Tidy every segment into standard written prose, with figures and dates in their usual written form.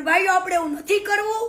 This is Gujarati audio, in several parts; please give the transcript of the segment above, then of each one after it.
પણ ભાઈઓ આપણે એવું નથી કરવું,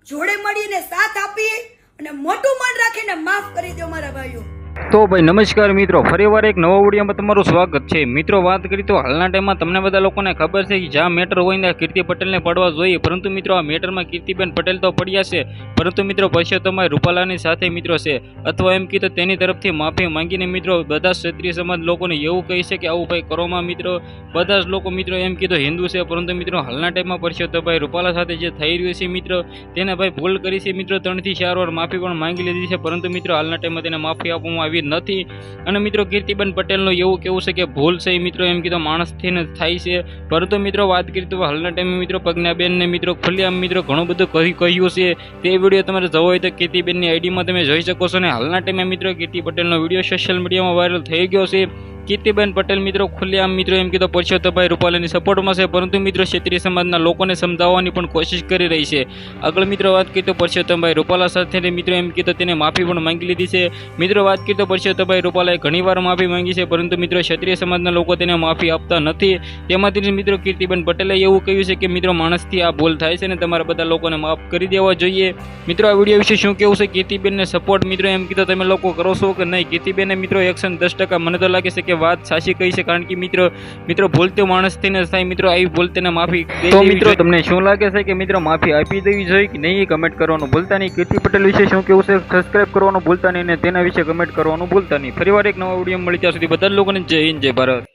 જોડે મળીને સાથ આપી અને મોટું મન રાખીને માફ કરી દો મારા ભાઈઓ। તો ભાઈ નમસ્કાર મિત્રો, ફરીવાર એક નવા વિડીયોમાં તમારું સ્વાગત છે। મિત્રો વાત કરીએ તો હાલના ટાઈમમાં તમને બધા લોકોને ખબર છે કે જ્યાં મેટર હોય ને કીર્તિ પટેલને પડવા જોઈએ, પરંતુ મિત્રો આ મેટરમાં કીર્તિબેન પટેલ તો પડ્યા છે, પરંતુ મિત્રો પછી તમારે રૂપાલાની સાથે મિત્રો છે, અથવા એમ કીધું તેની તરફથી માફી માંગીને મિત્રો બધા ક્ષત્રિય સમાજ લોકોને એવું કહે છે કે આવું ભાઈ કરવામાં મિત્રો બધા જ લોકો મિત્રો એમ કીધું હિન્દુ છે, પરંતુ મિત્રો હાલના ટાઈમમાં પડશે તો ભાઈ રૂપાલા સાથે જે થઈ રહ્યું છે મિત્રો તેને ભાઈ ભૂલ કરી છે મિત્રો 3 થી 4 વાર માફી પણ માંગી લીધી છે, પરંતુ મિત્રો હાલના ટાઈમમાં તેને માફી આપવામાં આવી નથી। અને મિત્રો કીર્તિબેન પટેલનું એવું કેવું છે કે ભૂલ છે મિત્રો એમ કીધું માણસથી ને થાય છે, પરંતુ મિત્રો વાત કરીએ તો હાલના ટાઈમે મિત્રો પ્રજ્ઞાબેનને મિત્રો ખુલ્લેઆમ મિત્રો ઘણું બધું કહ્યું છે। તે વિડીયો તમારે જોવો હોય તો કીર્તિબેનની આઈડીમાં તમે જોઈ શકો છો। અને હાલના ટાઈમે મિત્રો કીર્તિ પટેલનો વિડીયો સોશિયલ મીડિયામાં વાયરલ થઈ ગયો છે। કીર્તિબેન પટેલ મિત્રો ખુલ્લેઆમ મિત્રો એમ કીધું પરસોત્તમભાઈ રૂપાલાની સપોર્ટમાં છે, પરંતુ મિત્રો ક્ષત્રિય સમાજના લોકોને સમજાવવાની પણ કોશિશ કરી રહી છે। આગળ મિત્રો વાત કરીએ તો પરસોત્તમભાઈ રૂપાલા સાથે મિત્રો એમ કીધું તેને માફી પણ માંગી લીધી છે। મિત્રો વાત કરીએ તો પરસોત્તમભાઈ રૂપાલાએ ઘણીવાર માફી માંગી છે, પરંતુ મિત્રો ક્ષત્રિય સમાજના લોકો તેને માફી આપતા નથી। તેમાંથી મિત્રો કીર્તિબેન પટેલે એવું કહ્યું છે કે મિત્રો માણસથી આ ભૂલ થાય છે ને તમારા બધા લોકોને માફ કરી દેવા જોઈએ। મિત્રો આ વિડીયો વિશે શું કેવું છે, કીર્તિબેનને સપોર્ટ મિત્રો એમ કીધું તમે લોકો કરો છો કે નહીં? કીર્તિબેને મિત્રો 110% મને તો લાગે છે કે વાત સાચી કહી છે, કારણ કે મિત્રો ભૂલ તો માણસથી ને થાય મિત્રો, આવી ભૂલ તેને માફી તો મિત્રો તમને શું લાગે છે કે મિત્રો માફી આપી દેવી જોઈએ કે નહીં? કમેન્ટ કરવાનું ભૂલતા નહીં। કીર્તિ પટેલ વિશે શું કેવું છે સબસ્ક્રાઇબ કરવાનું ભૂલતા નહીં અને તેના વિશે કમેન્ટ કરવાનું ભૂલતા નહીં। ફરીવાર એક નવા વિડીયો મળી ત્યાં સુધી બધા લોકોને જય હિન્દ જય ભારત।